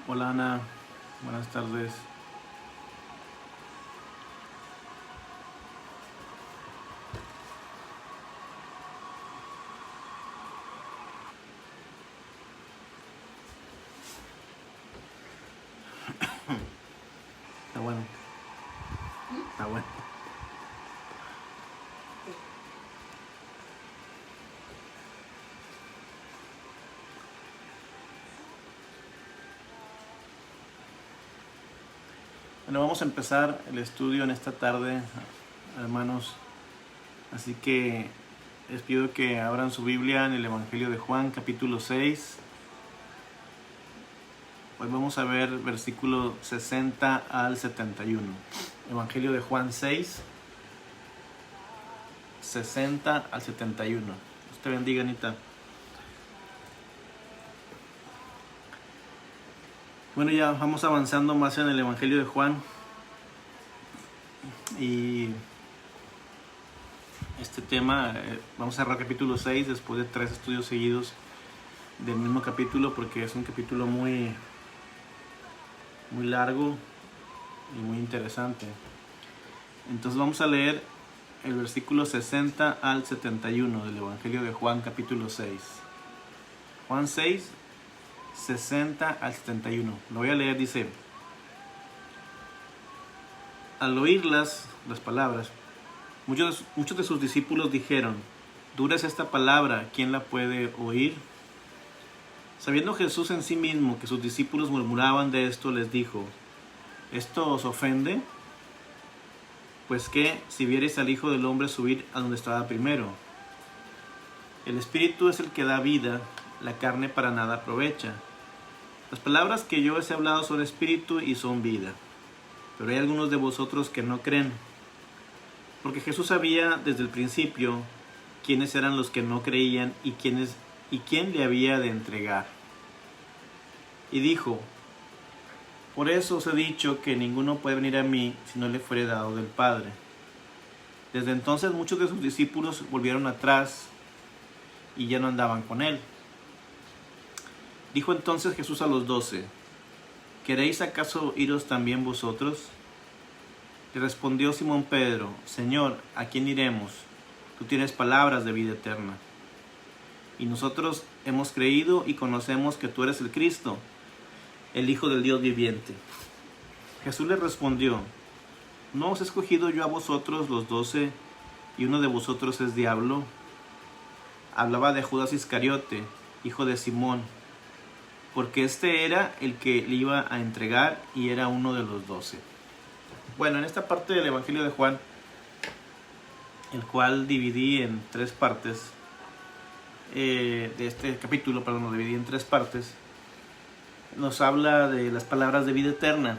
Hola Ana, buenas tardes. Está bueno, está bueno. Bueno, vamos a empezar el estudio en esta tarde, hermanos. Así que les pido que abran su Biblia en el Evangelio de Juan, capítulo 6. Hoy vamos a ver versículo 60 al 71. Evangelio de Juan 6, 60 al 71. Dios te bendiga, Anita. Bueno, ya vamos avanzando más en el Evangelio de Juan. Y este tema, vamos a cerrar capítulo 6 después de 3 estudios seguidos del mismo capítulo, porque es un capítulo muy largo y muy interesante. Entonces vamos a leer el versículo 60 al 71 del Evangelio de Juan, capítulo 6. Juan 6, 60 al 71. Lo voy a leer, dice: al oír las palabras, muchos de sus discípulos dijeron: dura es esta palabra, ¿quién la puede oír? Sabiendo Jesús en sí mismo que sus discípulos murmuraban de esto, les dijo: ¿esto os ofende? Pues que si viereis al Hijo del Hombre subir a donde estaba primero. El Espíritu es el que da vida, la carne para nada aprovecha. Las palabras que yo os he hablado son espíritu y son vida. Pero hay algunos de vosotros que no creen. Porque Jesús sabía desde el principio quiénes eran los que no creían y quién le había de entregar. Y dijo: por eso os he dicho que ninguno puede venir a mí si no le fuere dado del Padre. Desde entonces muchos de sus discípulos volvieron atrás y ya no andaban con él. Dijo entonces Jesús a los 12: ¿queréis acaso iros también vosotros? Le respondió Simón Pedro: Señor, ¿a quién iremos? Tú tienes palabras de vida eterna. Y nosotros hemos creído y conocemos que tú eres el Cristo, el Hijo del Dios viviente. Jesús le respondió: ¿no os he escogido yo a vosotros los 12 y uno de vosotros es diablo? Hablaba de Judas Iscariote, hijo de Simón, porque este era el que le iba a entregar y era uno de los 12. Bueno, en esta parte del Evangelio de Juan, el cual dividí en 3 partes, de este capítulo, perdón, lo dividí en 3 partes, nos habla de las palabras de vida eterna,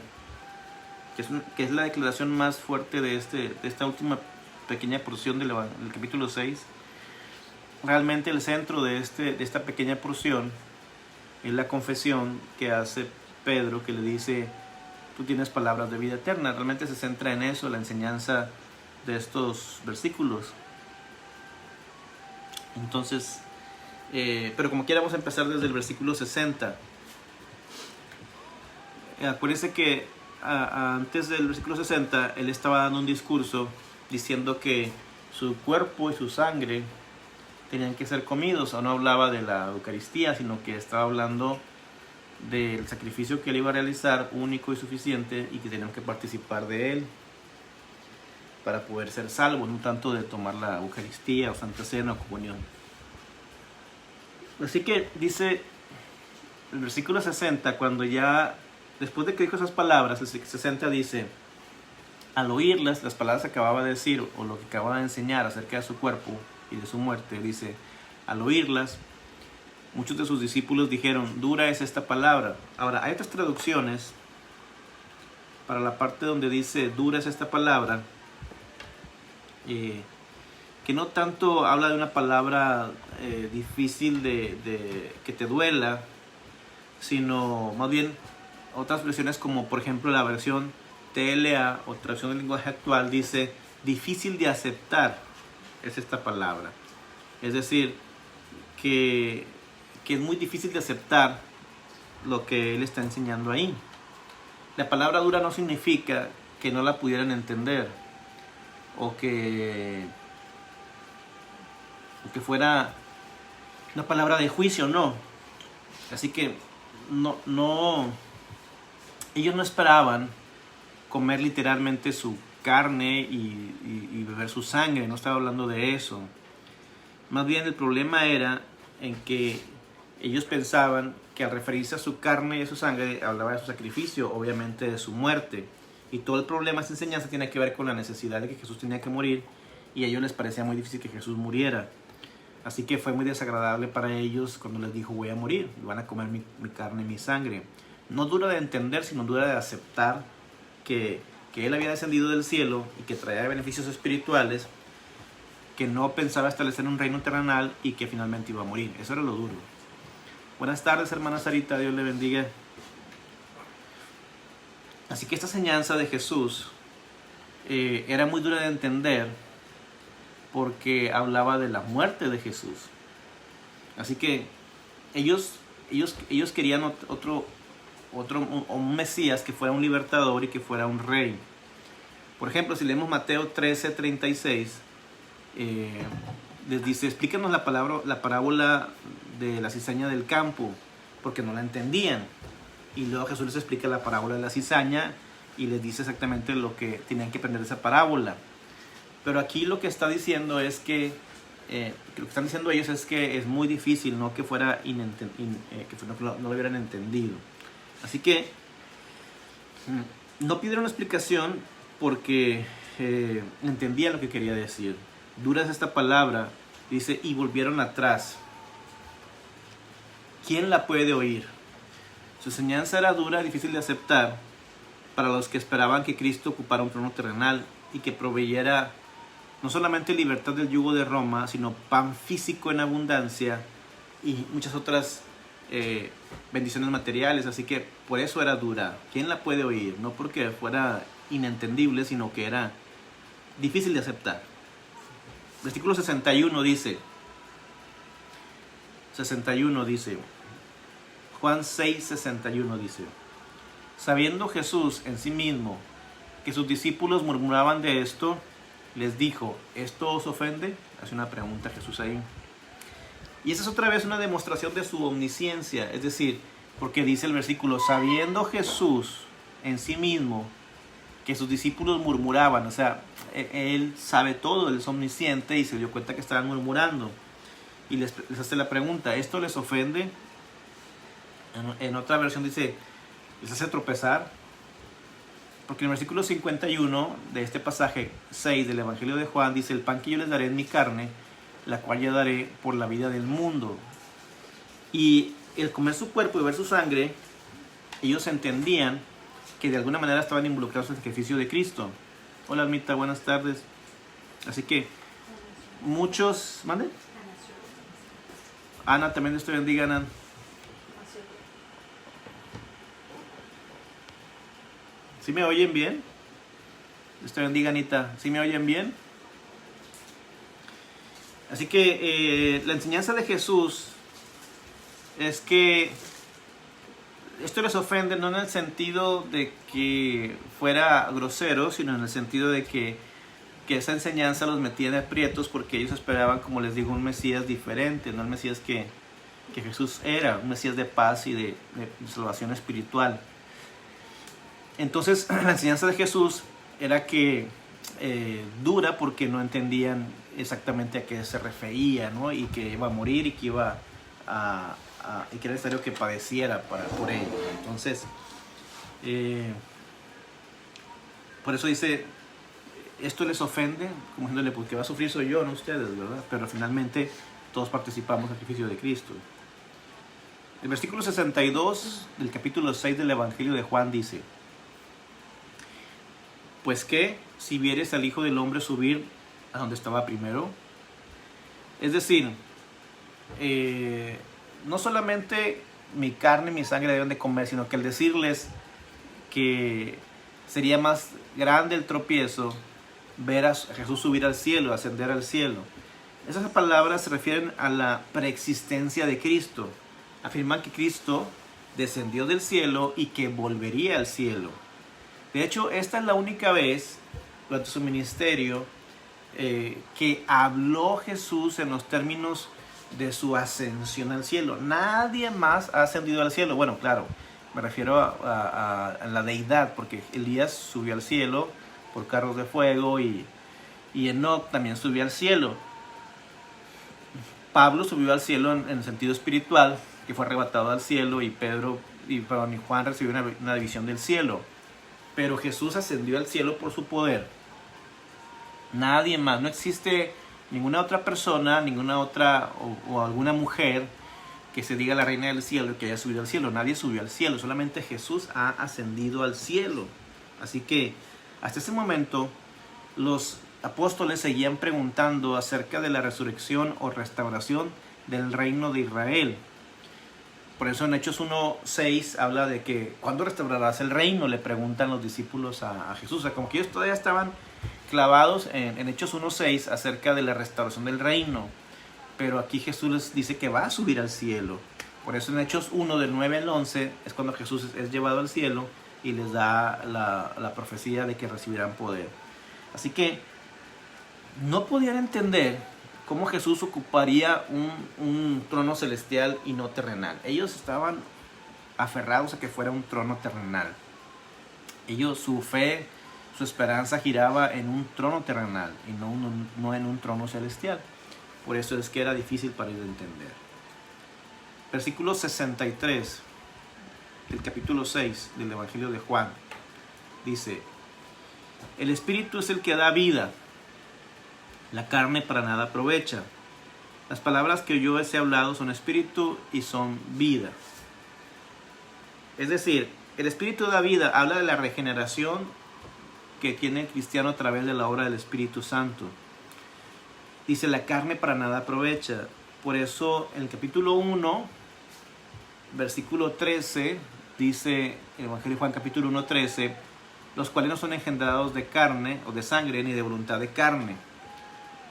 que es la declaración más fuerte de esta última pequeña porción del capítulo 6. Realmente el centro de esta pequeña porción es la confesión que hace Pedro, que le dice: tú tienes palabras de vida eterna. Realmente se centra en eso, la enseñanza de estos versículos. Entonces, pero como quiera, vamos a empezar desde el versículo 60. Acuérdense que antes del versículo 60, él estaba dando un discurso diciendo que su cuerpo y su sangre tenían que ser comidos. O no hablaba de la Eucaristía, sino que estaba hablando del sacrificio que él iba a realizar, único y suficiente, y que tenían que participar de él para poder ser salvos, no tanto de tomar la Eucaristía o Santa Cena o comunión. Así que dice el versículo 60, cuando ya, después de que dijo esas palabras, el 60 dice: al oírlas, las palabras que acababa de decir, o lo que acababa de enseñar acerca de su cuerpo y de su muerte, dice: al oírlas, muchos de sus discípulos dijeron: dura es esta palabra. Ahora, hay otras traducciones para la parte donde dice dura es esta palabra, que no tanto habla de una palabra difícil de que te duela, sino más bien otras versiones, como por ejemplo la versión TLA o traducción del lenguaje actual, dice: difícil de aceptar es esta palabra. Es decir, que es muy difícil de aceptar lo que él está enseñando ahí. La palabra dura no significa que no la pudieran entender o que fuera una palabra de juicio, no. Así que ellos no esperaban comer literalmente su carne y beber su sangre, no estaba hablando de eso. Más bien el problema era en que ellos pensaban que al referirse a su carne y a su sangre hablaba de su sacrificio, obviamente de su muerte. Y todo el problema de esta enseñanza tiene que ver con la necesidad de que Jesús tenía que morir, y a ellos les parecía muy difícil que Jesús muriera. Así que fue muy desagradable para ellos cuando les dijo: voy a morir, van a comer mi carne y mi sangre. No dura de entender, sino dura de aceptar que Él había descendido del cielo y que traía beneficios espirituales, que no pensaba establecer un reino terrenal y que finalmente iba a morir. Eso era lo duro. Buenas tardes, hermana Sarita, Dios le bendiga. Así que esta enseñanza de Jesús era muy dura de entender, porque hablaba de la muerte de Jesús. Así que ellos querían un Mesías que fuera un libertador y que fuera un rey. Por ejemplo, si leemos Mateo 13:36, les dice: explícanos la parábola de la cizaña del campo, porque no la entendían. Y luego Jesús les explica la parábola de la cizaña y les dice exactamente lo que tenían que aprender de esa parábola. Pero aquí lo que está diciendo es que lo que están diciendo ellos es que es muy difícil, no que fuera no lo hubieran entendido. Así que no pidieron explicación porque entendían lo que quería decir. Dura es esta palabra, dice: y volvieron atrás. ¿Quién la puede oír? Su enseñanza era dura, difícil de aceptar para los que esperaban que Cristo ocupara un trono terrenal y que proveyera no solamente libertad del yugo de Roma, sino pan físico en abundancia y muchas otras bendiciones materiales. Así que por eso era dura. ¿Quién la puede oír? No porque fuera inentendible, sino que era difícil de aceptar. Versículo 61 dice, Juan 6:61 dice: sabiendo Jesús en sí mismo que sus discípulos murmuraban de esto, les dijo: ¿esto os ofende? Hace una pregunta Jesús ahí. Y esa es otra vez una demostración de su omnisciencia. Es decir, porque dice el versículo: sabiendo Jesús en sí mismo que sus discípulos murmuraban. O sea, Él sabe todo, Él es omnisciente y se dio cuenta que estaban murmurando. Y les hace la pregunta: ¿esto les ofende? En otra versión dice: ¿les hace tropezar? Porque en el versículo 51 de este pasaje 6 del Evangelio de Juan dice: el pan que yo les daré es mi carne, la cual yo daré por la vida del mundo. Y el comer su cuerpo y beber su sangre, ellos entendían que de alguna manera estaban involucrados en el sacrificio de Cristo. Hola, Almita, buenas tardes. Así que muchos... ¿Mande? Ana, también Dios te bendiga, Ana. ¿Sí me oyen bien? Dios te bendiga, Anita. ¿Sí me oyen bien? Así que la enseñanza de Jesús es que esto les ofende no en el sentido de que fuera grosero, sino en el sentido de que esa enseñanza los metía en aprietos, porque ellos esperaban, como les digo, un Mesías diferente, no el Mesías que Jesús era, un Mesías de paz y de salvación espiritual. Entonces la enseñanza de Jesús era que dura, porque no entendían exactamente a qué se refería, ¿no? Y que iba a morir y que iba y que era necesario que padeciera por ello. Entonces por eso dice: esto les ofende, como diciéndole: porque va a sufrir soy yo, no ustedes, ¿verdad? Pero finalmente todos participamos del sacrificio de Cristo. El versículo 62 del capítulo 6 del Evangelio de Juan dice: pues que si vieres al Hijo del Hombre subir a donde estaba primero. Es decir, no solamente mi carne y mi sangre deben de comer, sino que al decirles que sería más grande el tropiezo ver a Jesús subir al cielo, ascender al cielo. Esas palabras se refieren a la preexistencia de Cristo. Afirman que Cristo descendió del cielo y que volvería al cielo. De hecho, esta es la única vez durante su ministerio que habló Jesús en los términos de su ascensión al cielo. Nadie más ha ascendido al cielo. Bueno, claro, me refiero a la deidad, porque Elías subió al cielo por carros de fuego y Enoc también subió al cielo. Pablo subió al cielo en el sentido espiritual, que fue arrebatado al cielo, y Juan recibió una visión del cielo. Pero Jesús ascendió al cielo por su poder. Nadie más, no existe ninguna otra persona, ninguna otra o alguna mujer que se diga la reina del cielo que haya subido al cielo. Nadie subió al cielo, solamente Jesús ha ascendido al cielo. Así que hasta ese momento los apóstoles seguían preguntando acerca de la resurrección o restauración del reino de Israel. Por eso en Hechos 1:6 habla de que ¿cuándo restaurarás el reino? Le preguntan los discípulos a Jesús. O sea, como que ellos todavía estaban clavados en Hechos 1:6 acerca de la restauración del reino. Pero aquí Jesús les dice que va a subir al cielo. Por eso en Hechos 1 del 9 al 11 es cuando Jesús es llevado al cielo y les da la profecía de que recibirán poder. Así que no podían entender cómo Jesús ocuparía un trono celestial y no terrenal. Ellos estaban aferrados a que fuera un trono terrenal. Su fe, su esperanza giraba en un trono terrenal y no en un trono celestial. Por eso es que era difícil para ellos de entender. Versículo 63 del capítulo 6 del Evangelio de Juan dice: el Espíritu es el que da vida, la carne para nada aprovecha. Las palabras que yo os he hablado son espíritu y son vida. Es decir, el Espíritu da vida, habla de la regeneración que tiene el cristiano a través de la obra del Espíritu Santo. Dice, la carne para nada aprovecha. Por eso en el capítulo 1, versículo 13, dice el Evangelio de Juan capítulo 1, 13, los cuales no son engendrados de carne o de sangre ni de voluntad de carne.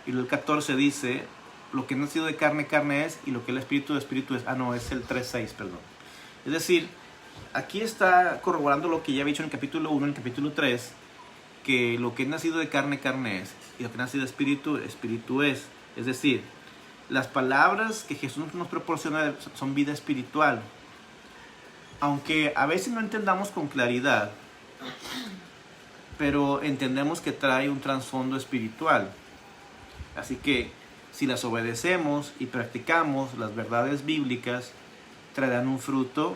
Y el 14 dice, lo que no ha nacido de carne, carne es, y lo que el espíritu de espíritu es. Es el 3:6, perdón. Es decir, aquí está corroborando lo que ya había dicho en el capítulo 1, en el capítulo 3, que lo que es nacido de carne, carne es, y lo que es nacido de espíritu, espíritu es. Es decir, las palabras que Jesús nos proporciona son vida espiritual. Aunque a veces no entendamos con claridad, pero entendemos que trae un trasfondo espiritual. Así que si las obedecemos y practicamos las verdades bíblicas, traerán un fruto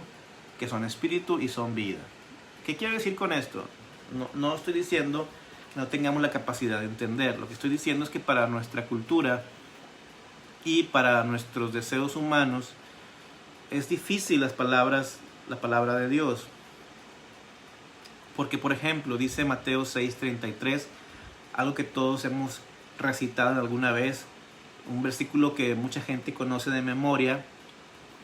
que son espíritu y son vida. ¿Qué quiero decir con esto? No estoy diciendo que no tengamos la capacidad de entender. Lo que estoy diciendo es que para nuestra cultura y para nuestros deseos humanos es difícil la palabra de Dios. Porque, por ejemplo, dice Mateo 6:33, algo que todos hemos recitado alguna vez, un versículo que mucha gente conoce de memoria,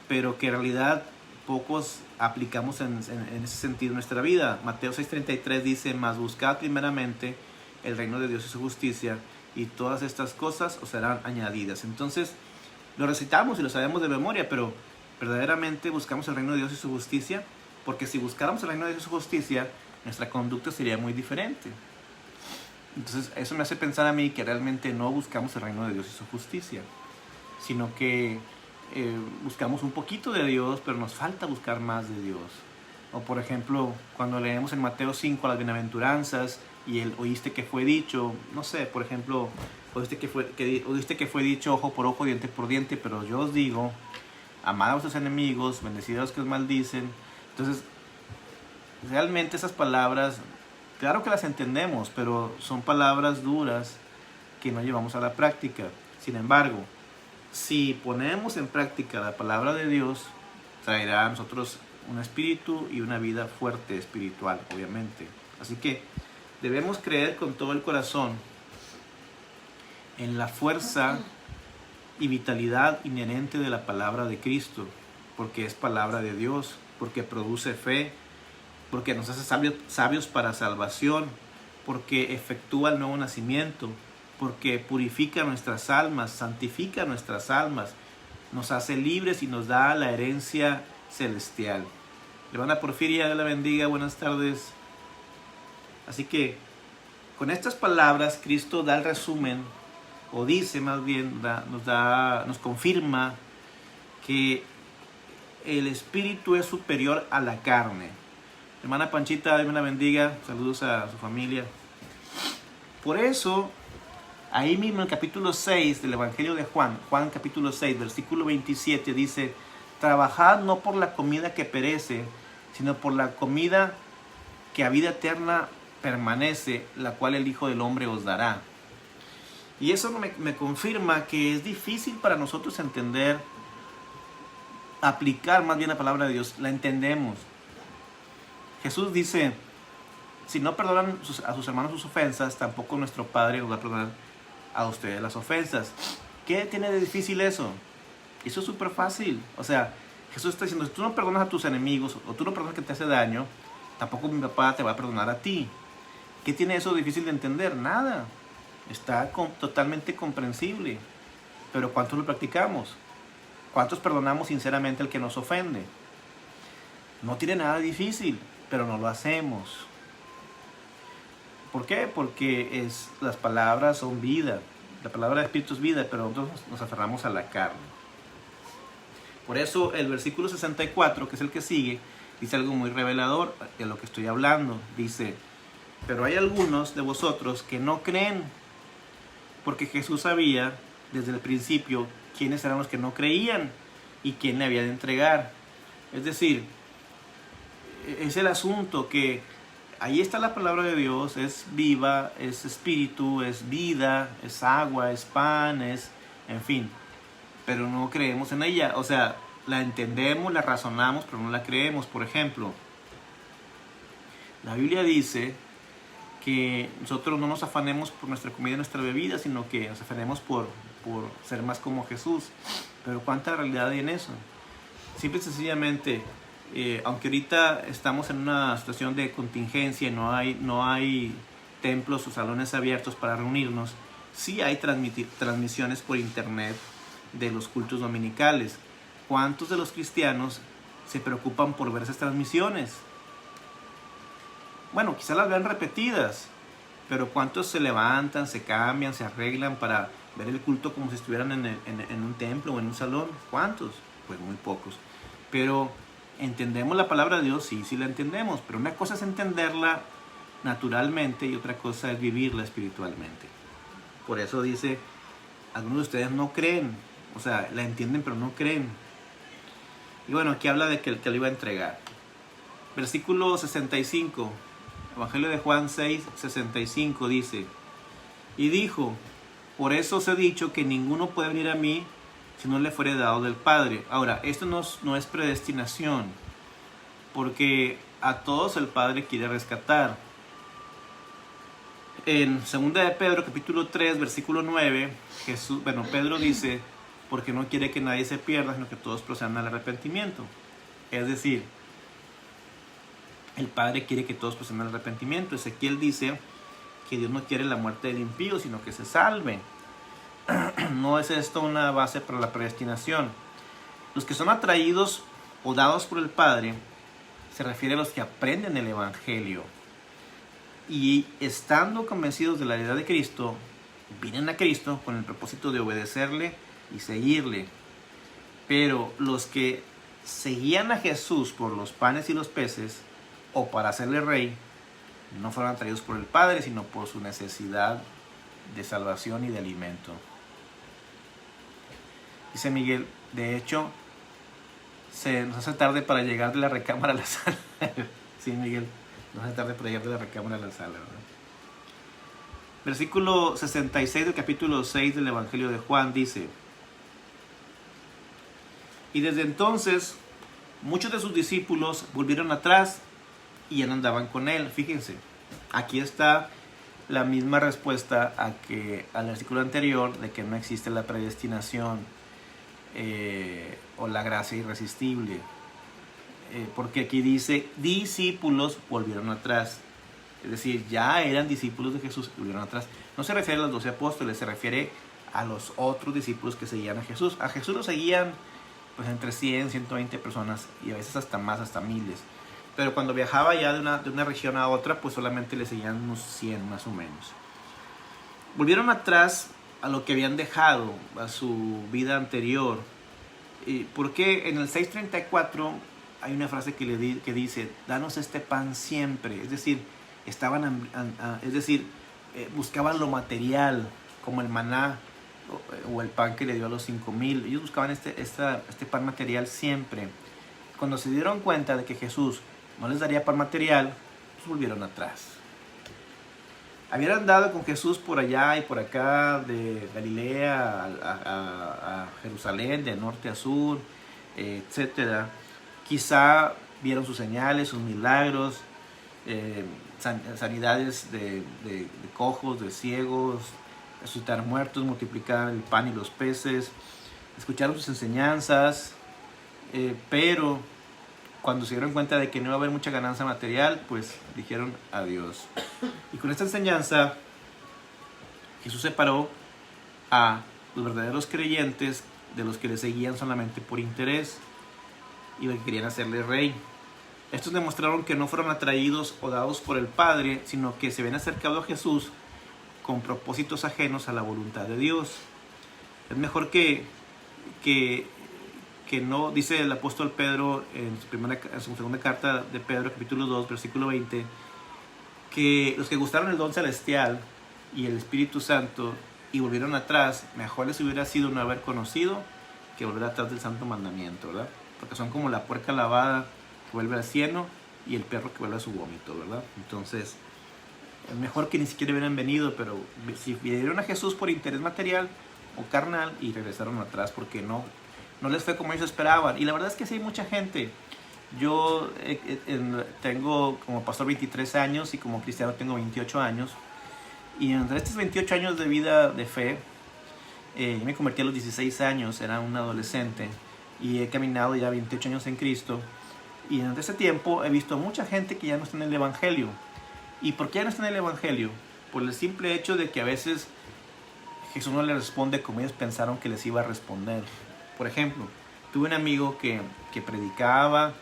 pero que en realidad pocos aplicamos en ese sentido en nuestra vida. Mateo 6:33 dice, mas buscad primeramente el reino de Dios y su justicia, y todas estas cosas os serán añadidas. Entonces, lo recitamos y lo sabemos de memoria, pero verdaderamente buscamos el reino de Dios y su justicia, porque si buscáramos el reino de Dios y su justicia, nuestra conducta sería muy diferente. Entonces eso me hace pensar a mí que realmente no buscamos el reino de Dios y su justicia, sino que buscamos un poquito de Dios, pero nos falta buscar más de Dios. O por ejemplo, cuando leemos en Mateo 5 las bienaventuranzas y el oíste que fue dicho, no sé, por ejemplo, oíste que fue dicho ojo por ojo, diente por diente, pero yo os digo, amad a vuestros enemigos, bendecid a los que os maldicen. Entonces, realmente esas palabras, claro que las entendemos, pero son palabras duras que no llevamos a la práctica. Sin embargo, si ponemos en práctica la palabra de Dios, traerá a nosotros un espíritu y una vida fuerte espiritual, obviamente. Así que debemos creer con todo el corazón en la fuerza y vitalidad inherente de la palabra de Cristo, porque es palabra de Dios, porque produce fe, porque nos hace sabios para salvación, porque efectúa el nuevo nacimiento, porque purifica nuestras almas, santifica nuestras almas, nos hace libres y nos da la herencia celestial. Hermana Porfiria, Dios la bendiga, buenas tardes. Así que con estas palabras Cristo da el resumen, o dice más bien, nos confirma que el espíritu es superior a la carne. Hermana Panchita, Dios la bendiga, saludos a su familia. Por eso, ahí mismo en el capítulo 6 del Evangelio de Juan capítulo 6, versículo 27, dice: trabajad no por la comida que perece, sino por la comida que a vida eterna permanece, la cual el Hijo del Hombre os dará. Y eso me confirma que es difícil para nosotros entender, aplicar más bien la palabra de Dios. La entendemos. Jesús dice: si no perdonan a sus hermanos sus ofensas, tampoco nuestro Padre os va a perdonar a ustedes las ofensas. ¿Qué tiene de difícil eso? Eso es súper fácil. O sea, Jesús está diciendo: si tú no perdonas a tus enemigos, o tú no perdonas que te hace daño, tampoco mi papá te va a perdonar a ti. ¿Qué tiene eso difícil de entender? Nada. Está totalmente comprensible. Pero ¿cuántos lo practicamos? ¿Cuántos perdonamos sinceramente al que nos ofende? No tiene nada difícil, pero no lo hacemos. ¿Por qué? Porque las palabras son vida. La palabra de Espíritu es vida, pero nosotros nos aferramos a la carne. Por eso el versículo 64, que es el que sigue, dice algo muy revelador de lo que estoy hablando. Dice: pero hay algunos de vosotros que no creen, porque Jesús sabía desde el principio quiénes eran los que no creían y quién le había de entregar. Es decir, es el asunto que ahí está la palabra de Dios, es viva, es espíritu, es vida, es agua, es pan, en fin, pero no creemos en ella. O sea, la entendemos, la razonamos, pero no la creemos. Por ejemplo, la Biblia dice que nosotros no nos afanemos por nuestra comida y nuestra bebida, sino que nos afanemos por ser más como Jesús. Pero ¿cuánta realidad hay en eso? Simple y sencillamente, aunque ahorita estamos en una situación de contingencia, no hay templos o salones abiertos para reunirnos, sí hay transmisiones por internet de los cultos dominicales. ¿Cuántos de los cristianos se preocupan por ver esas transmisiones? Bueno, quizás las vean repetidas, pero ¿cuántos se levantan, se cambian, se arreglan para ver el culto como si estuvieran en un templo o en un salón? ¿Cuántos? Pues muy pocos. Pero ¿entendemos la palabra de Dios? Sí la entendemos, pero una cosa es entenderla naturalmente y otra cosa es vivirla espiritualmente. Por eso dice: algunos de ustedes no creen, o sea, la entienden pero no creen. Y bueno, aquí habla de que el que lo iba a entregar. Versículo 65, Evangelio de Juan 6, 65 dice: y dijo: por eso os he dicho que ninguno puede venir a mí si no le fuere dado del Padre. Ahora, esto no es predestinación, porque a todos el Padre quiere rescatar. En 2 de Pedro, capítulo 3, versículo 9, Pedro dice: porque no quiere que nadie se pierda, sino que todos procedan al arrepentimiento. Es decir, el Padre quiere que todos procedan al arrepentimiento. Ezequiel dice que Dios no quiere la muerte del impío, sino que se salve. No es esto una base para la predestinación. Los que son atraídos o dados por el Padre se refiere a los que aprenden el Evangelio y, estando convencidos de la verdad de Cristo, vienen a Cristo con el propósito de obedecerle y seguirle. Pero los que seguían a Jesús por los panes y los peces o para hacerle rey, no fueron atraídos por el Padre, sino por su necesidad de salvación y de alimento. Dice Miguel: de hecho, se nos hace tarde para llegar de la recámara a la sala. Sí, Miguel, nos hace tarde para llegar de la recámara a la sala, ¿verdad? Versículo 66 del capítulo 6 del Evangelio de Juan dice: y desde entonces muchos de sus discípulos volvieron atrás y ya no andaban con él. Fíjense, aquí está la misma respuesta al versículo anterior de que no existe la predestinación o la gracia irresistible, porque aquí dice: discípulos volvieron atrás. Es decir, ya eran discípulos de Jesús y volvieron atrás. No se refiere a los 12 apóstoles, se refiere a los otros discípulos que seguían a Jesús. A Jesús lo seguían pues entre 100, 120 personas y a veces hasta más, hasta miles. pero cuando viajaba ya de una región a otra, pues solamente le seguían unos 100 más o menos. Volvieron atrás a lo que habían dejado, a su vida anterior. Porque en el 6:34 hay una frase que dice, danos este pan siempre. Es decir, buscaban lo material, como el maná o el pan que le dio a los 5,000. Ellos buscaban este pan material siempre. Cuando se dieron cuenta de que Jesús no les daría pan material, pues volvieron atrás. Habían andado con Jesús por allá y por acá, de Galilea a Jerusalén, de norte a sur, etc. Quizá vieron sus señales, sus milagros, sanidades de cojos, de ciegos, resucitar muertos, multiplicar el pan y los peces. Escucharon sus enseñanzas, pero cuando se dieron cuenta de que no iba a haber mucha ganancia material, pues dijeron adiós. Y con esta enseñanza, Jesús separó a los verdaderos creyentes de los que le seguían solamente por interés y que querían hacerle rey. Estos demostraron que no fueron atraídos o dados por el Padre, sino que se habían acercado a Jesús con propósitos ajenos a la voluntad de Dios. Es mejor que no, dice el apóstol Pedro en su segunda carta de Pedro, capítulo 2, versículo 20, que los que gustaron el don celestial y el Espíritu Santo y volvieron atrás, mejor les hubiera sido no haber conocido que volver atrás del santo mandamiento, ¿verdad? Porque son como la puerca lavada que vuelve al cieno y el perro que vuelve a su vómito, ¿verdad? Entonces, es mejor que ni siquiera hubieran venido, pero si vinieron a Jesús por interés material o carnal y regresaron atrás porque no les fue como ellos esperaban. Y la verdad es que sí hay mucha gente. Yo tengo como pastor 23 años y como cristiano tengo 28 años. Y entre estos 28 años de vida de fe, yo me convertí a los 16 años, era un adolescente. Y he caminado ya 28 años en Cristo. Y en ese tiempo he visto mucha gente que ya no está en el Evangelio. ¿Y por qué ya no está en el Evangelio? Por el simple hecho de que a veces Jesús no les responde como ellos pensaron que les iba a responder. Por ejemplo, tuve un amigo que predicaba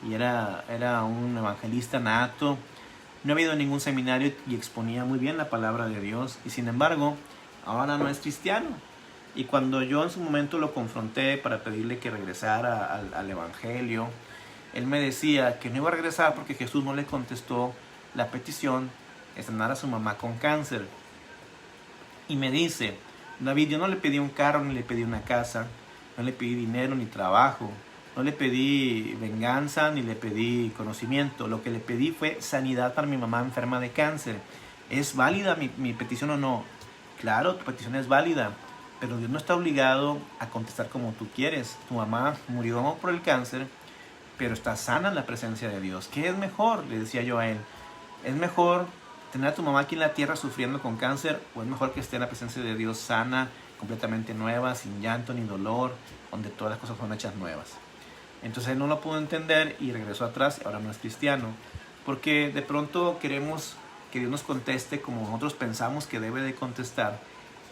y era un evangelista nato. No había ido a ningún seminario y exponía muy bien la palabra de Dios. Y sin embargo, ahora no es cristiano. Y cuando yo en su momento lo confronté para pedirle que regresara al Evangelio, él me decía que no iba a regresar porque Jesús no le contestó la petición de sanar a su mamá con cáncer. Y me dice, David, yo no le pedí un carro ni le pedí una casa. No le pedí dinero ni trabajo, no le pedí venganza ni le pedí conocimiento. Lo que le pedí fue sanidad para mi mamá enferma de cáncer. ¿Es válida mi petición o no? Claro, tu petición es válida, pero Dios no está obligado a contestar como tú quieres. Tu mamá murió por el cáncer, pero está sana en la presencia de Dios. ¿Qué es mejor? Le decía yo a él. ¿Es mejor tener a tu mamá aquí en la tierra sufriendo con cáncer o es mejor que esté en la presencia de Dios sana, completamente nueva, sin llanto ni dolor, donde todas las cosas son hechas nuevas? Entonces él no lo pudo entender y regresó atrás. Ahora no es cristiano, porque de pronto queremos que Dios nos conteste como nosotros pensamos que debe de contestar,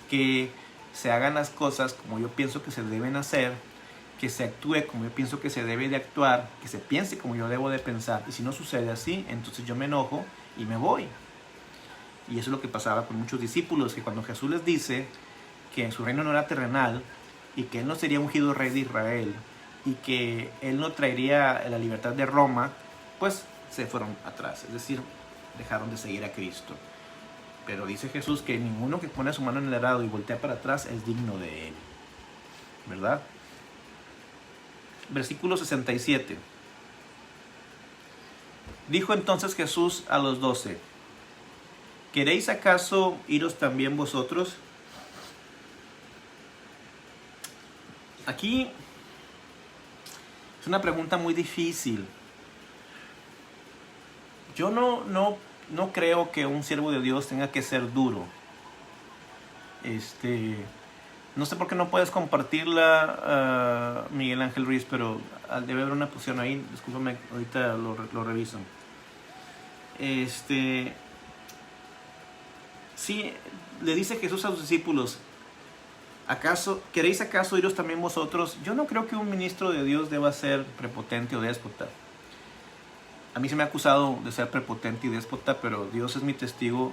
que se hagan las cosas como yo pienso que se deben hacer, que se actúe como yo pienso que se debe de actuar, que se piense como yo debo de pensar. Y si no sucede así, entonces yo me enojo y me voy. Y eso es lo que pasaba con muchos discípulos, que cuando Jesús les dice que su reino no era terrenal y que él no sería ungido rey de Israel y que él no traería la libertad de Roma, pues se fueron atrás, es decir, dejaron de seguir a Cristo. Pero dice Jesús que ninguno que pone su mano en el arado y voltea para atrás es digno de él, ¿verdad? Versículo 67. Dijo entonces Jesús a los 12: ¿queréis acaso iros también vosotros? Aquí es una pregunta muy difícil. Yo no creo que un siervo de Dios tenga que ser duro. No sé por qué no puedes compartirla, Miguel Ángel Ruiz, pero debe haber una posición ahí. Discúlpame, ahorita lo reviso. Sí, le dice Jesús a sus discípulos: ¿queréis acaso iros también vosotros? Yo no creo que un ministro de Dios deba ser prepotente o déspota. A mí se me ha acusado de ser prepotente y déspota, pero Dios es mi testigo,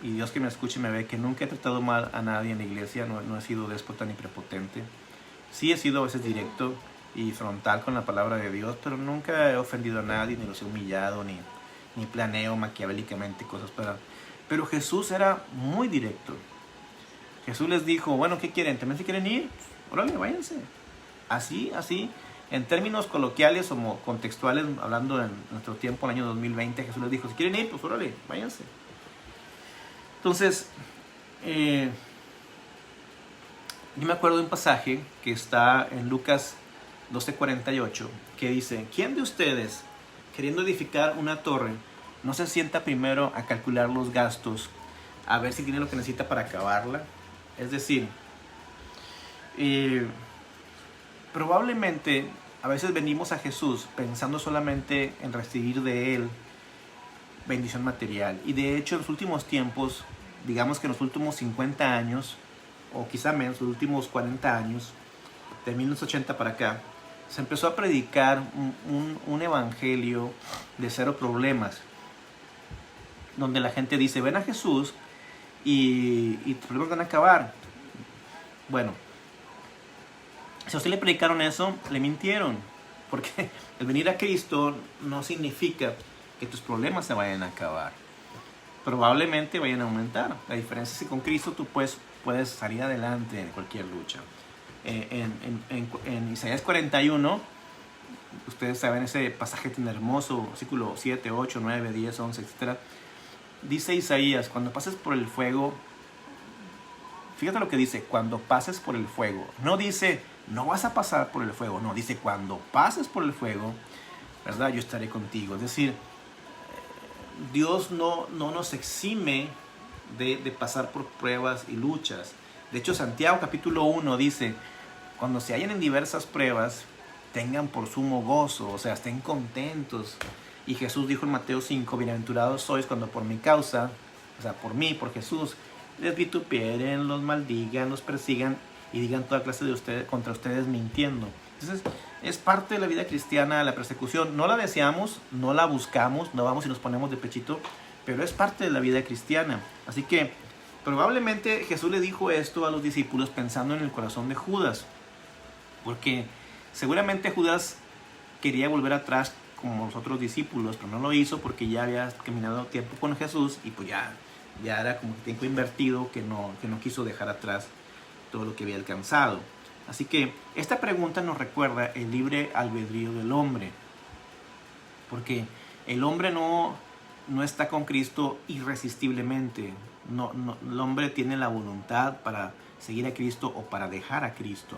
y Dios que me escuche y me ve, que nunca he tratado mal a nadie en la iglesia, no he sido déspota ni prepotente. Sí he sido a veces directo y frontal con la palabra de Dios, pero nunca he ofendido a nadie, ni los he humillado, ni planeo maquiavélicamente cosas para... Pero Jesús era muy directo. Jesús les dijo, bueno, ¿qué quieren? ¿También se quieren ir? Órale, váyanse. Así, en términos coloquiales o contextuales, hablando en nuestro tiempo, el año 2020, Jesús les dijo, si quieren ir, pues órale, váyanse. Entonces, yo me acuerdo de un pasaje que está en Lucas 12:48, que dice, ¿quién de ustedes, queriendo edificar una torre, no se sienta primero a calcular los gastos, a ver si tiene lo que necesita para acabarla? Es decir, probablemente a veces venimos a Jesús pensando solamente en recibir de Él bendición material. Y de hecho en los últimos tiempos, digamos que en los últimos 50 años, o quizá menos, los últimos 40 años, de 1980 para acá, se empezó a predicar un evangelio de cero problemas, donde la gente dice, ven a Jesús y tus problemas van a acabar. Bueno, si a usted le predicaron eso, le mintieron, porque el venir a Cristo no significa que tus problemas se vayan a acabar. Probablemente vayan a aumentar. La diferencia es que con Cristo tú puedes salir adelante en cualquier lucha. En Isaías 41, ustedes saben ese pasaje tan hermoso, versículo 7, 8, 9, 10, 11, etc. Dice Isaías, cuando pases por el fuego, fíjate lo que dice, cuando pases por el fuego. No dice, no vas a pasar por el fuego, no, dice, cuando pases por el fuego, ¿verdad? Yo estaré contigo. Es decir, Dios no nos exime de pasar por pruebas y luchas. De hecho, Santiago capítulo 1 dice, cuando se hallen en diversas pruebas, tengan por sumo gozo, o sea, estén contentos. Y Jesús dijo en Mateo 5, bienaventurados sois cuando por mi causa, o sea, por mí, por Jesús, les vituperen, los maldigan, los persigan y digan toda clase de ustedes contra ustedes mintiendo. Entonces, es parte de la vida cristiana la persecución. No la deseamos, no la buscamos, no vamos y nos ponemos de pechito, pero es parte de la vida cristiana. Así que probablemente Jesús le dijo esto a los discípulos pensando en el corazón de Judas, porque seguramente Judas quería volver atrás como los otros discípulos, pero no lo hizo porque ya había caminado tiempo con Jesús y pues ya era como tiempo invertido que no quiso dejar atrás todo lo que había alcanzado. Así que esta pregunta nos recuerda el libre albedrío del hombre, porque el hombre no está con Cristo irresistiblemente. El hombre tiene la voluntad para seguir a Cristo o para dejar a Cristo.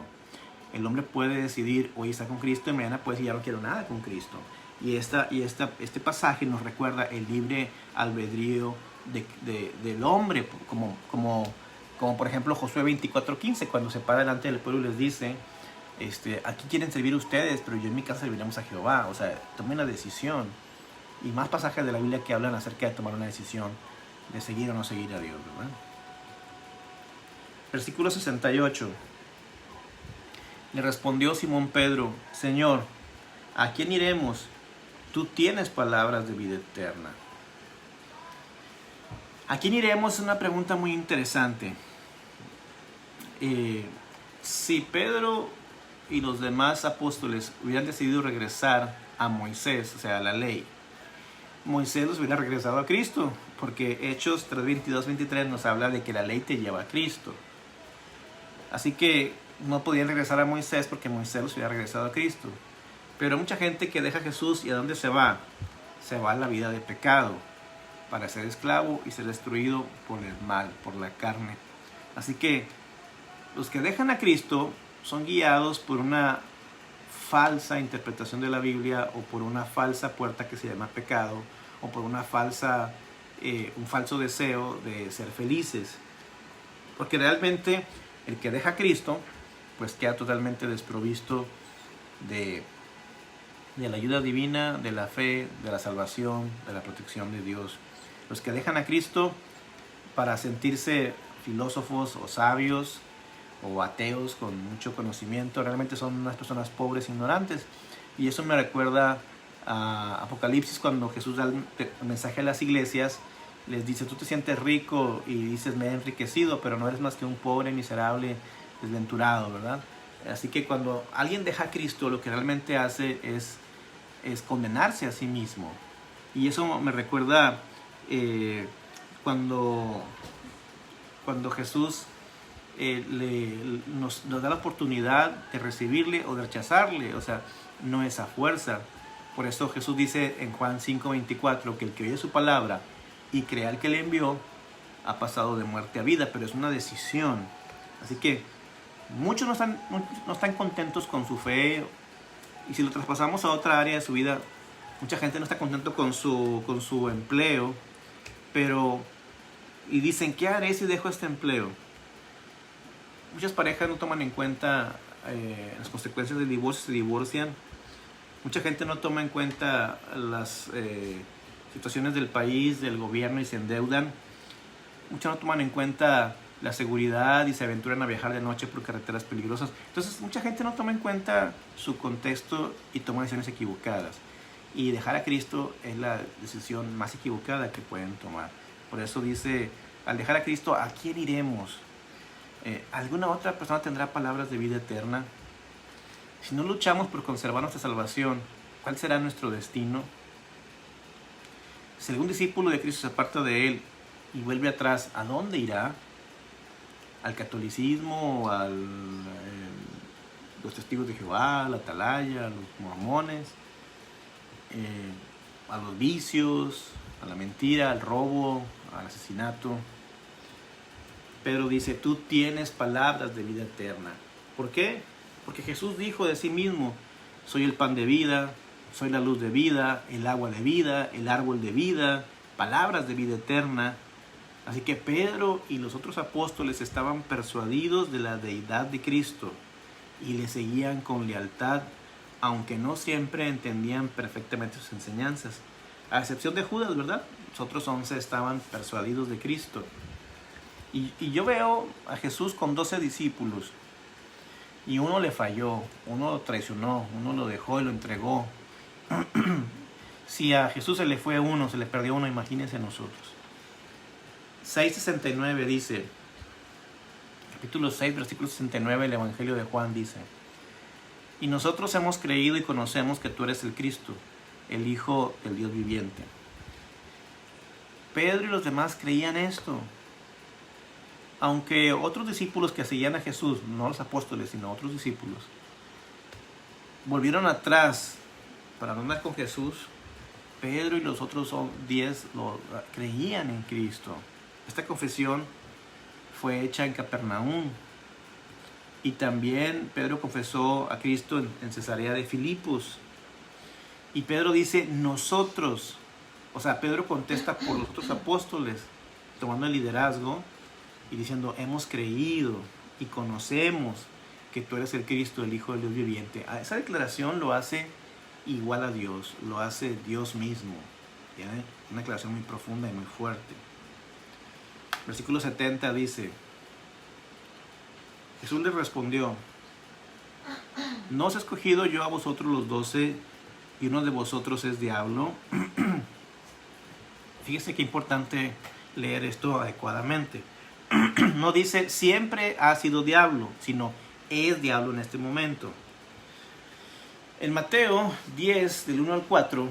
El hombre puede decidir hoy está con Cristo y mañana puede decir ya no quiero nada con Cristo. Y este pasaje nos recuerda el libre albedrío del hombre, como por ejemplo Josué 24:15, cuando se para delante del pueblo y les dice, aquí quieren servir ustedes, pero yo en mi casa serviremos a Jehová. O sea, tomen la decisión. Y más pasajes de la Biblia que hablan acerca de tomar una decisión de seguir o no seguir a Dios, ¿verdad? Versículo 68. Le respondió Simón Pedro, Señor, ¿a quién iremos? Tú tienes palabras de vida eterna. ¿A quién iremos? Es una pregunta muy interesante. Si Pedro y los demás apóstoles hubieran decidido regresar a Moisés, o sea, a la ley, Moisés los hubiera regresado a Cristo, porque Hechos 3:22-23 nos habla de que la ley te lleva a Cristo. Así que no podían regresar a Moisés porque Moisés los hubiera regresado a Cristo. Pero hay mucha gente que deja a Jesús y ¿a dónde se va? Se va a la vida de pecado, para ser esclavo y ser destruido por el mal, por la carne. Así que los que dejan a Cristo son guiados por una falsa interpretación de la Biblia o por una falsa puerta que se llama pecado o por un falso deseo de ser felices. Porque realmente el que deja a Cristo pues queda totalmente desprovisto de la ayuda divina, de la fe, de la salvación, de la protección de Dios. Los que dejan a Cristo para sentirse filósofos o sabios o ateos con mucho conocimiento realmente son unas personas pobres, ignorantes. Y eso me recuerda Apocalipsis, cuando Jesús da el mensaje a las iglesias, les dice: tú te sientes rico y dices: me he enriquecido, pero no eres más que un pobre, miserable, desventurado, ¿verdad? Así que cuando alguien deja a Cristo, lo que realmente hace es condenarse a sí mismo. Y eso me recuerda cuando Jesús nos da la oportunidad de recibirle o de rechazarle. O sea, no es a fuerza. Por eso Jesús dice en Juan 5:24 que el que oye su palabra y crea al que le envió ha pasado de muerte a vida, pero es una decisión. Así que muchos no están contentos con su fe, y si lo traspasamos a otra área de su vida, mucha gente no está contento con su empleo, y dicen: ¿qué haré si dejo este empleo? Muchas parejas no toman en cuenta las consecuencias del divorcio, se divorcian. Mucha gente no toma en cuenta las situaciones del país, del gobierno, y se endeudan. Muchos no toman en cuenta la seguridad y se aventuran a viajar de noche por carreteras peligrosas. Entonces mucha gente no toma en cuenta su contexto y toma decisiones equivocadas. Y dejar a Cristo es la decisión más equivocada que pueden tomar. Por eso dice: al dejar a Cristo, ¿a quién iremos? ¿Alguna otra persona tendrá palabras de vida eterna? Si no luchamos por conservar nuestra salvación, ¿cuál será nuestro destino? Si algún discípulo de Cristo se aparta de él y vuelve atrás, ¿a dónde irá? ¿Al catolicismo? ¿Los testigos de Jehová? ¿A la atalaya? ¿A los mormones? ¿A los vicios? ¿A la mentira? ¿Al robo? ¿Al asesinato? Pedro dice: tú tienes palabras de vida eterna. ¿Por qué? Porque Jesús dijo de sí mismo: soy el pan de vida, soy la luz de vida, el agua de vida, el árbol de vida, palabras de vida eterna. Así que Pedro y los otros apóstoles estaban persuadidos de la deidad de Cristo y le seguían con lealtad, aunque no siempre entendían perfectamente sus enseñanzas. A excepción de Judas, ¿verdad? Los otros 11 estaban persuadidos de Cristo. Y yo veo a Jesús con 12 discípulos, y uno le falló, uno lo traicionó, uno lo dejó y lo entregó. Si a Jesús se le fue uno, se le perdió uno, imagínense nosotros. 6:69 dice, capítulo 6, versículo 69, el Evangelio de Juan dice: y nosotros hemos creído y conocemos que tú eres el Cristo, el Hijo del Dios viviente. Pedro y los demás creían esto. Aunque otros discípulos que seguían a Jesús, no los apóstoles, sino otros discípulos, volvieron atrás para no andar con Jesús, Pedro y los otros 10 creían en Cristo. Esta confesión fue hecha en Capernaum. Y también Pedro confesó a Cristo en Cesarea de Filipos. Y Pedro dice: nosotros. O sea, Pedro contesta por los otros apóstoles, tomando el liderazgo y diciendo: hemos creído y conocemos que tú eres el Cristo, el Hijo del Dios viviente. Esa declaración lo hace igual a Dios, lo hace Dios mismo. ¿Tiene? Una declaración muy profunda y muy fuerte. Versículo 70 dice: Jesús les respondió: ¿no os he escogido yo a vosotros los 12 y uno de vosotros es diablo? Fíjese qué importante leer esto adecuadamente. No dice siempre ha sido diablo, sino es diablo en este momento. En Mateo 10, del 1 al 4,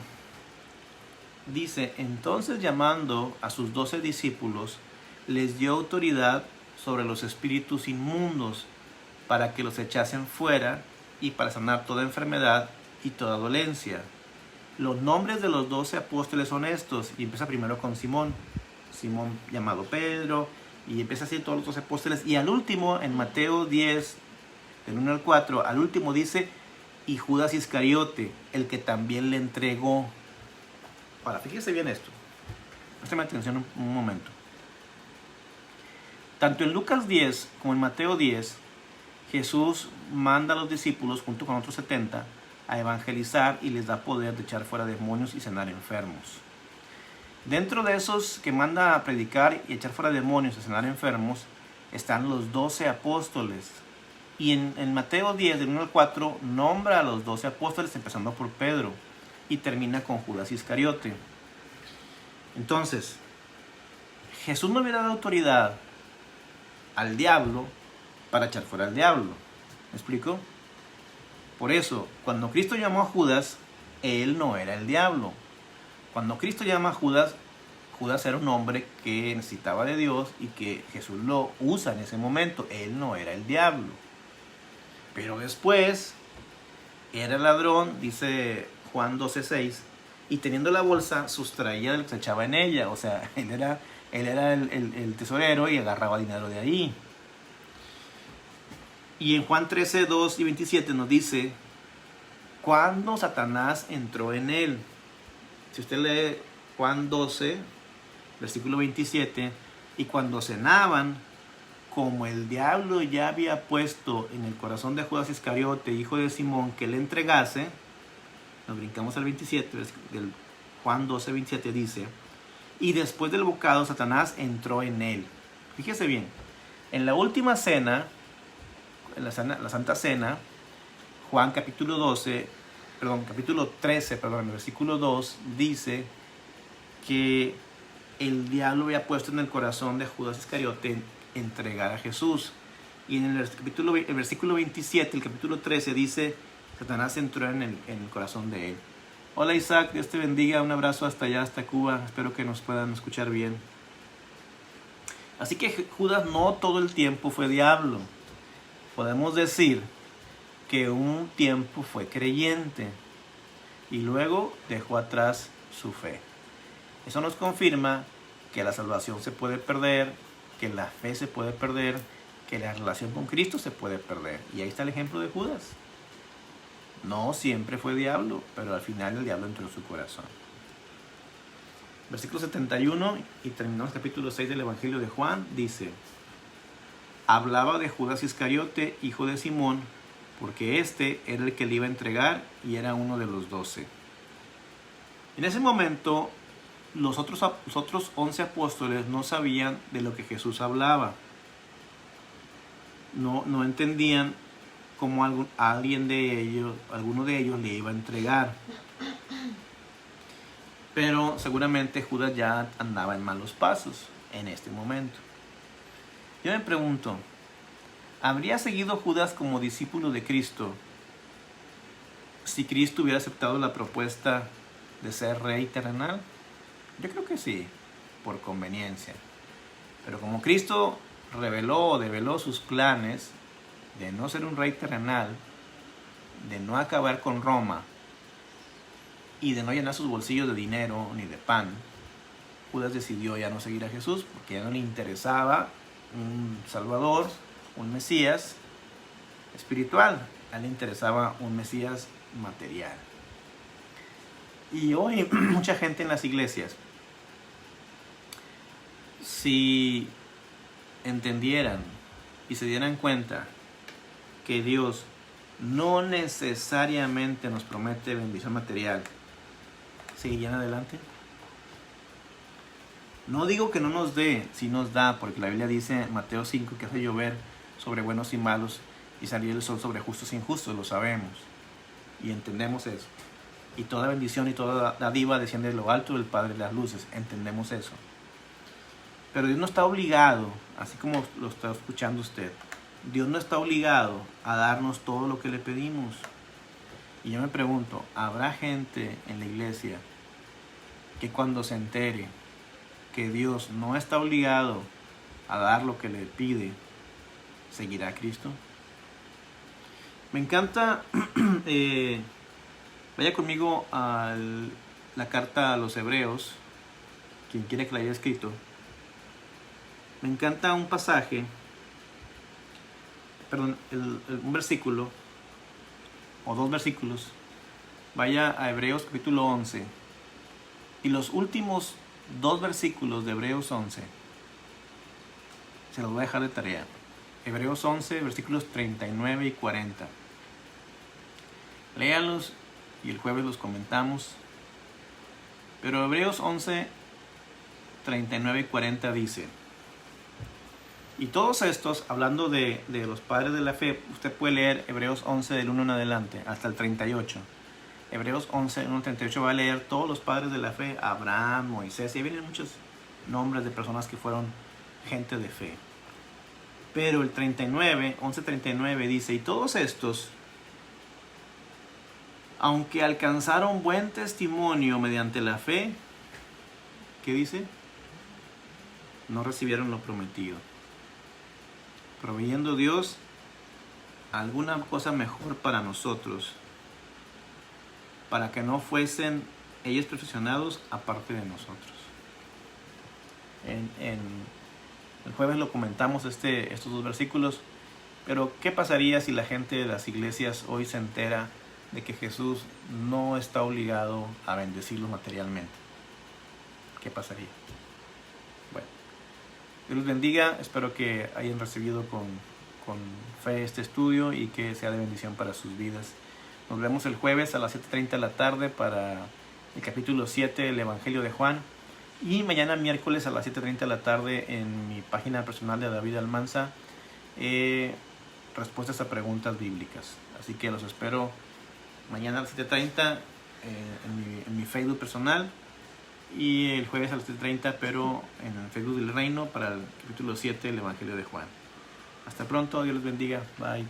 dice: entonces, llamando a sus 12 discípulos, les dio autoridad sobre los espíritus inmundos para que los echasen fuera y para sanar toda enfermedad y toda dolencia. Los nombres de los 12 apóstoles son estos, y empieza primero con Simón llamado Pedro, y empieza así todos los 12 apóstoles, y al último, en Mateo 10, del 1 al 4, al último dice: y Judas Iscariote, el que también le entregó. Ahora, fíjese bien esto, préstame atención un momento. Tanto en Lucas 10 como en Mateo 10, Jesús manda a los discípulos junto con otros 70 a evangelizar y les da poder de echar fuera demonios y sanar enfermos. Dentro de esos que manda a predicar y echar fuera demonios y sanar enfermos están los 12 apóstoles. Y en Mateo 10, del 1 al 4, nombra a los 12 apóstoles, empezando por Pedro. y termina con Judas Iscariote. Entonces, Jesús no hubiera dado autoridad al diablo para echar fuera al diablo. ¿Me explico? Por eso, cuando Cristo llamó a Judas, él no era el diablo. Cuando Cristo llama a Judas, Judas era un hombre que necesitaba de Dios y que Jesús lo usa en ese momento. Él no era el diablo. Pero después, era el ladrón, dice Juan 12:6, y teniendo la bolsa, sustraía de lo que se echaba en ella. O sea, él era el tesorero y agarraba dinero de ahí. Y en Juan 13:2 y 27 nos dice, cuando Satanás entró en él. Si usted lee Juan 12, versículo 27, y cuando cenaban, como el diablo ya había puesto en el corazón de Judas Iscariote, hijo de Simón, que le entregase, nos brincamos al 27, del Juan 12, 27 dice, y después del bocado Satanás entró en él. Fíjese bien, en la última cena, en la Santa Cena, Juan capítulo 13, versículo 2, dice que el diablo había puesto en el corazón de Judas Iscariote entregar a Jesús. Y en el versículo 27, el capítulo 13, dice, Satanás entró en el corazón de él. Hola Isaac, Dios te bendiga, un abrazo hasta allá, hasta Cuba, espero que nos puedan escuchar bien. Así que Judas no todo el tiempo fue diablo. Podemos decir que un tiempo fue creyente y luego dejó atrás su fe. Eso nos confirma que la salvación se puede perder, que la fe se puede perder, que la relación con Cristo se puede perder. Y ahí está el ejemplo de Judas. No siempre fue diablo, pero al final el diablo entró en su corazón. Versículo 71 y terminamos el capítulo 6 del Evangelio de Juan, dice, hablaba de Judas Iscariote, hijo de Simón, porque este era el que le iba a entregar y era uno de los 12. En ese momento, los otros 11 apóstoles no sabían de lo que Jesús hablaba. No entendían cómo alguno de ellos le iba a entregar. Pero seguramente Judas ya andaba en malos pasos en este momento. Yo me pregunto, ¿habría seguido Judas como discípulo de Cristo si Cristo hubiera aceptado la propuesta de ser rey terrenal? Yo creo que sí, por conveniencia. Pero como Cristo develó sus planes de no ser un rey terrenal, de no acabar con Roma y de no llenar sus bolsillos de dinero ni de pan, Judas decidió ya no seguir a Jesús porque ya no le interesaba un Salvador, un Mesías espiritual, a él le interesaba un Mesías material. Y hoy mucha gente en las iglesias, si entendieran y se dieran cuenta que Dios no necesariamente nos promete bendición material, ¿seguirían adelante? No digo que no nos dé, sí nos da, porque la Biblia dice en Mateo 5 que hace llover sobre buenos y malos y salir el sol sobre justos e injustos, lo sabemos y entendemos eso. Y toda bendición y toda dádiva desciende de lo alto del Padre de las luces, entendemos eso. Pero Dios no está obligado, así como lo está escuchando usted, Dios no está obligado a darnos todo lo que le pedimos. Y yo me pregunto, ¿habrá gente en la iglesia que cuando se entere que Dios no está obligado a dar lo que le pide, seguirá a Cristo? Me encanta, vaya conmigo a la carta a los Hebreos, quien quiere que la haya escrito. Me encanta un pasaje, un versículo, o dos versículos. Vaya a Hebreos capítulo 11, y los últimos dos versículos de Hebreos 11, se los voy a dejar de tarea. Hebreos 11, versículos 39 y 40. Léanlos y el jueves los comentamos. Pero Hebreos 11, 39 y 40 dice, y todos estos, hablando de los padres de la fe, usted puede leer Hebreos 11 del 1 en adelante hasta el 38. Hebreos 11, 1:38 va a leer todos los padres de la fe, Abraham, Moisés, y ahí vienen muchos nombres de personas que fueron gente de fe. Pero el 11:39 dice, y todos estos, aunque alcanzaron buen testimonio mediante la fe, ¿qué dice? No recibieron lo prometido, proveyendo Dios alguna cosa mejor para nosotros, para que no fuesen ellos perfeccionados aparte de nosotros. El jueves lo comentamos estos dos versículos, pero ¿qué pasaría si la gente de las iglesias hoy se entera de que Jesús no está obligado a bendecirlos materialmente? ¿Qué pasaría? Bueno, Dios los bendiga, espero que hayan recibido con fe este estudio y que sea de bendición para sus vidas. Nos vemos el jueves a las 7:30 de la tarde para el capítulo 7 del Evangelio de Juan. Y mañana miércoles a las 7:30 de la tarde en mi página personal de David Almanza, respuestas a preguntas bíblicas. Así que los espero mañana a las 7:30 en mi Facebook personal y el jueves a las 7:30, pero en el Facebook del Reino para el capítulo 7 del Evangelio de Juan. Hasta pronto, Dios los bendiga. Bye.